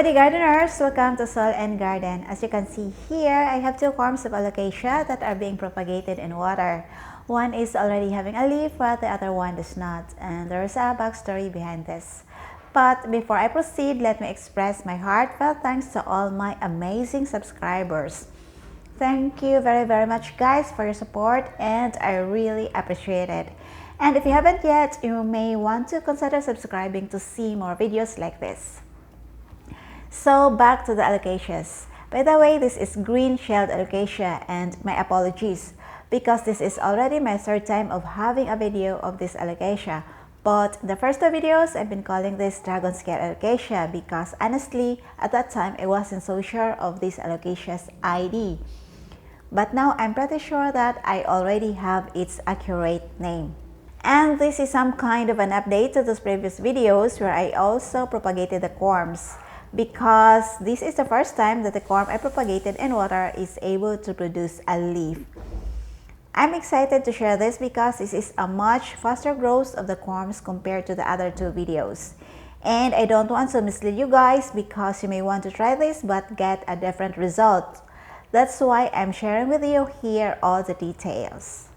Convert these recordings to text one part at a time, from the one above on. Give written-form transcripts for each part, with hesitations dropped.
Howdy gardeners! Welcome to Soil and Garden. As you can see here, I have two corms of Alocasia that are being propagated in water. One is already having a leaf while the other one does not, and there is a backstory behind this. But before I proceed, let me express my heartfelt thanks to all my amazing subscribers. Thank you very much guys for your support, and I really appreciate it. And if you haven't yet, you may want to consider subscribing to see more videos like this. So back to the Alocasias. By the way, this is green-shelled Alocasia, and my apologies because this is already my third time of having a video of this Alocasia. But the first two videos, I've been calling this dragon scale Alocasia because honestly, at that time, I wasn't so sure of this Alocasia's ID. But now I'm pretty sure that I already have its accurate name. And this is some kind of an update to those previous videos where I also propagated the corms, because this is the first time that the corm I propagated in water is able to produce a leaf. I'm excited to share this because this is a much faster growth of the corms compared to the other two videos. And I don't want to mislead you guys because you may want to try this but get a different result. That's why I'm sharing with you here all the details.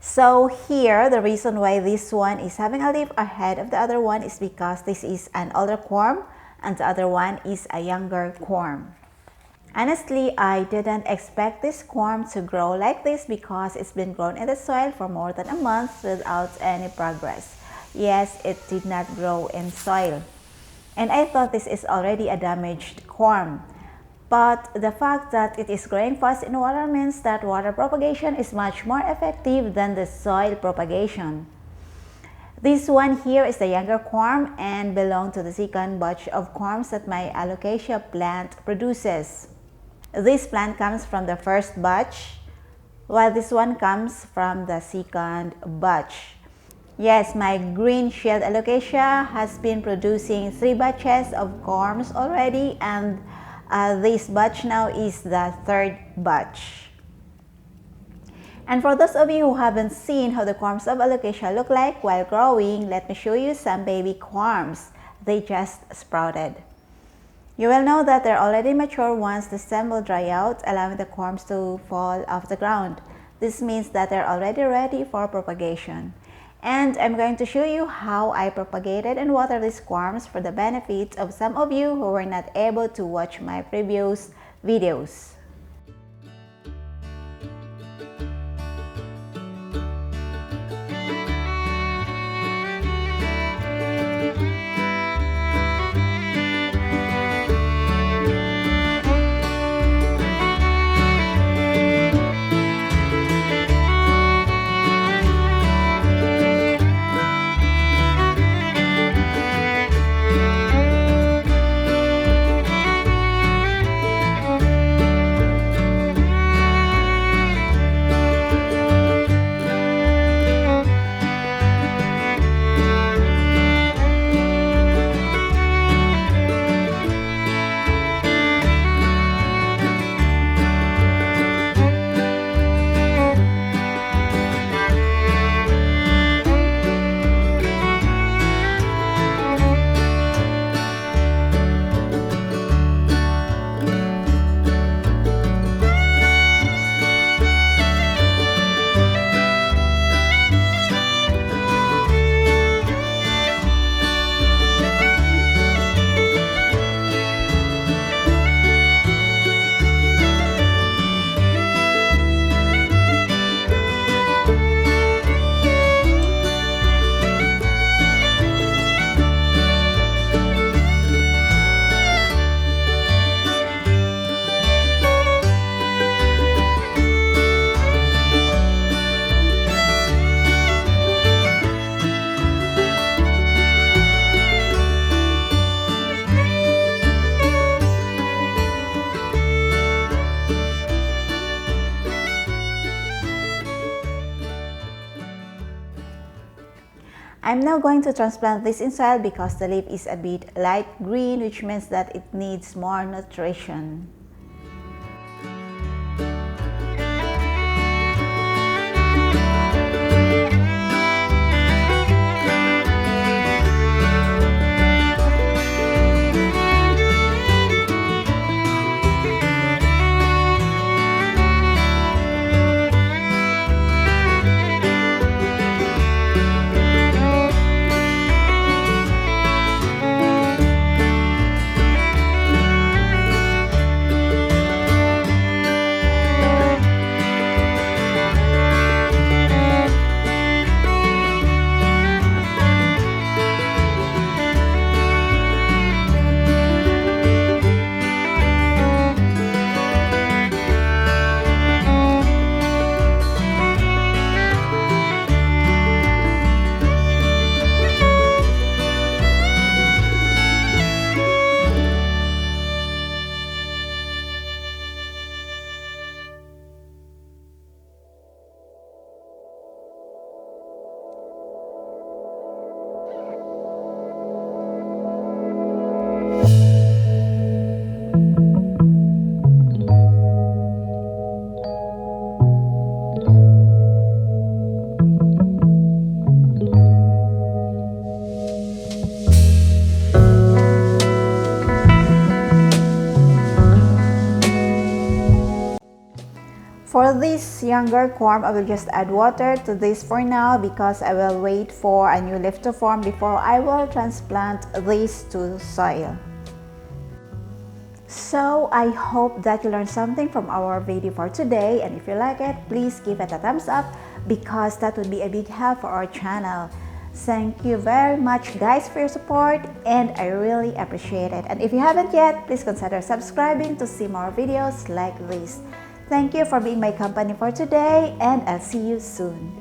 So here, the reason why this one is having a leaf ahead of the other one is because this is an older corm and the other one is a younger corm. Honestly, I didn't expect this corm to grow like this because it's been grown in the soil for more than a month without any progress. Yes, it did not grow in soil. And I thought this is already a damaged corm. But the fact that it is growing fast in water means that water propagation is much more effective than the soil propagation. This one here is the younger corm and belongs to the second batch of corms that my Alocasia plant produces. This plant comes from the first batch, while this one comes from the second batch. Yes, my green-shelled Alocasia has been producing 3 batches of corms already, and this batch now is the third batch. And for those of you who haven't seen how the corms of Alocasia look like while growing, let me show you some baby corms. They just sprouted. You will know that they're already mature once the stem will dry out, allowing the corms to fall off the ground. This means that they're already ready for propagation. And I'm going to show you how I propagated and watered these corms for the benefit of some of you who were not able to watch my previous videos. I'm now going to transplant this in soil because the leaf is a bit light green, which means that it needs more nutrition. younger corm, I will just add water to this for now because I will wait for a new leaf to form before I will transplant this to soil. So I hope that you learned something from our video for today, and if you like it, please give it a thumbs up because that would be a big help for our channel. Thank you very much guys for your support, and I really appreciate it. And if you haven't yet, please consider subscribing to see more videos like this. Thank you for being my company for today, and I'll see you soon.